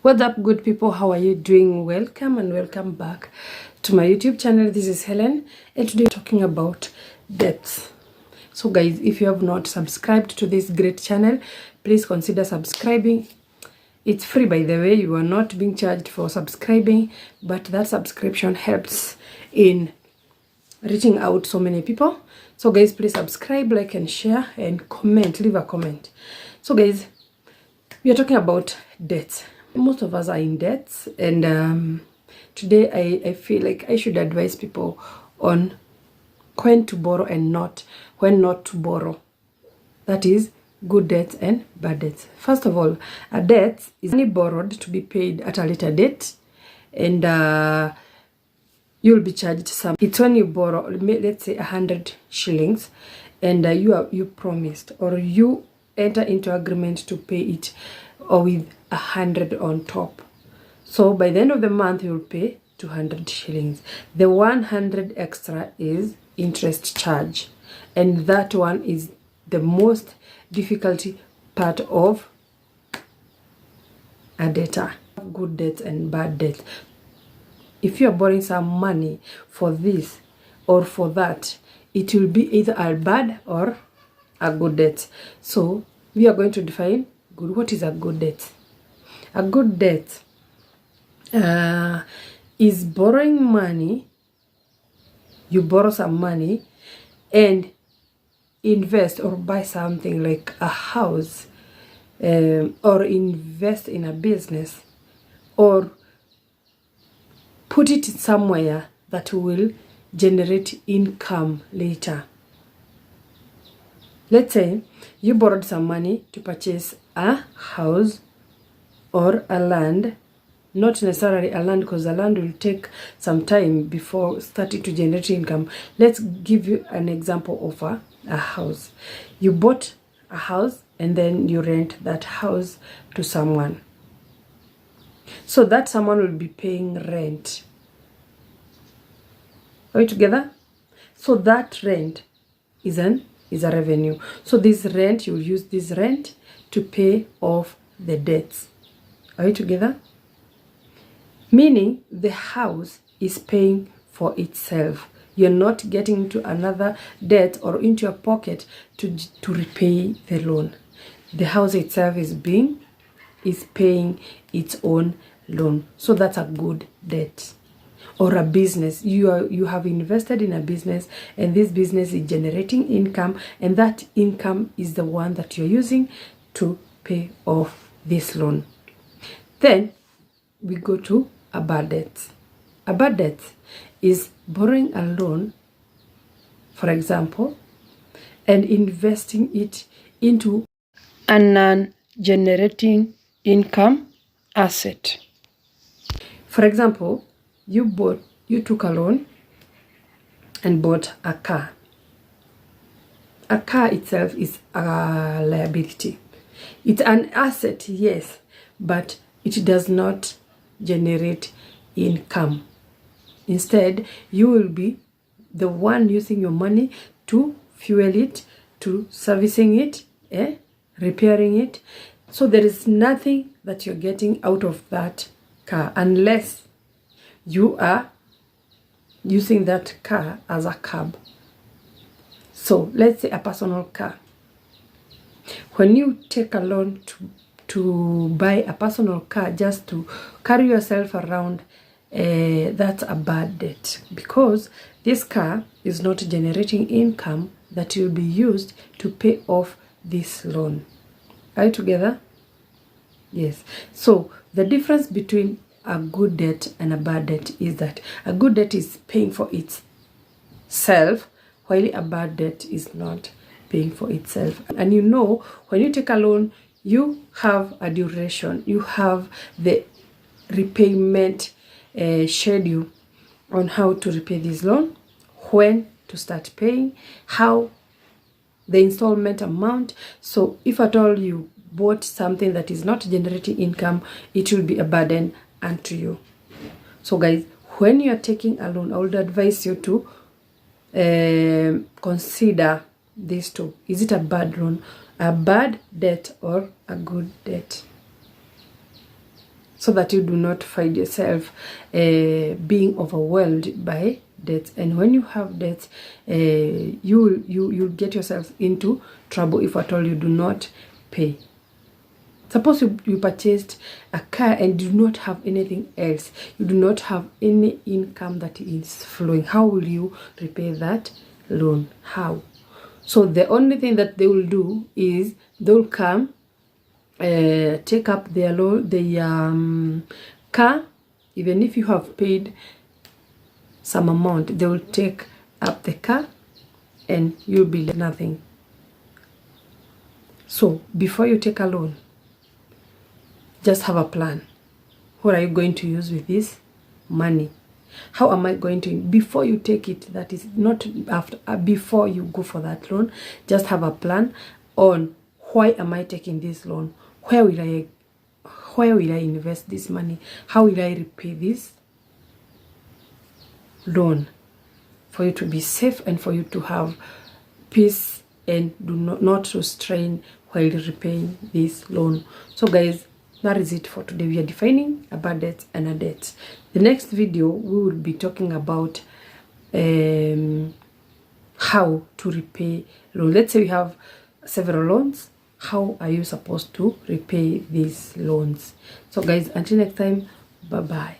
What's up, good people? How are you doing? Welcome and welcome back to my YouTube channel. This is Helen, and today we're talking about debts. So guys, if you have not subscribed to this great channel, please consider subscribing. It's free, by the way. You are not being charged for subscribing, but that subscription helps in reaching out so many people. So guys, please subscribe, like and share, and comment. Leave a comment. So guys, we are talking about debts. Most of us are in debts, and today I feel like I should advise people on when to borrow and when not to borrow. That is good debts and bad debts. First of all, a debt is only borrowed to be paid at a later date, and you'll be charged some. It's when you borrow, let's say 100 shillings, and you promised or you enter into agreement to pay it or with 100 on top. So by the end of the month, you'll pay 200 shillings. The 100 extra is interest charge, and that one is the most difficulty part of a debtor. Good debts and bad debts. If you are borrowing some money for this or for that, it will be either a bad or a good debt. So we are going to define good. What is a good debt? A good debt is borrowing money. You borrow some money and invest or buy something like a house, or invest in a business, or put it somewhere that will generate income later. Let's say you borrowed some money to purchase a house or a land. Not necessarily a land, because a land will take some time before starting to generate income. Let's give you an example of a house. You bought a house and then you rent that house to someone. So that someone will be paying rent. Are we together? So that rent is a revenue. So this rent, you'll use this rent to pay off the debts. Are we together? Meaning the house is paying for itself. You're not getting into another debt or into your pocket to repay the loan. The house itself is paying its own loan. So that's a good debt. Or a business. You have invested in a business, and this business is generating income, and that income is the one that you're using to pay off this loan. Then we go to a bad debt. A bad debt is borrowing a loan, for example, and investing it into a non-generating income asset. For example, you took a loan and bought a car. A car itself is a liability. It's an asset, yes, but it does not generate income. Instead, you will be the one using your money to fuel it, to servicing it, repairing it. So there is nothing that you're getting out of that car unless you are using that car as a cab. So let's say a personal car. When you take a loan to buy a personal car just to carry yourself around, that's a bad debt, because this car is not generating income that will be used to pay off this loan. Are you together? Yes. So the difference between a good debt and a bad debt is that a good debt is paying for itself, while a bad debt is not paying for itself. And you know, when you take a loan, you have a duration. You have the repayment schedule on how to repay this loan, when to start paying, how the installment amount. So if at all you bought something that is not generating income, it will be a burden unto you. So guys, when you are taking a loan, I would advise you to consider these two. Is it a bad loan, a bad debt, or a good debt? so that you do not find yourself being overwhelmed by debts. And when you have debts, you get yourself into trouble if at all you do not pay. Suppose you purchased a car and do not have anything else. You do not have any income that is flowing. How will you repay that loan? How? So the only thing that they will do is they will come, take up their loan, the car. Even if you have paid some amount, they will take up the car and you'll be left nothing. So before you take a loan, just have a plan. What are you going to use with this money? How am I going to, before you take it, that is not after, before you go for that loan, just have a plan on why am I taking this loan? Where will I invest this money? How will I repay this loan? For you to be safe and for you to have peace and do not to strain while repaying this loan. So guys, that is it for today. We are defining a bad debt and a debt. The next video, we will be talking about how to repay loan. Let's say we have several loans. How are you supposed to repay these loans? So guys, until next time, bye-bye.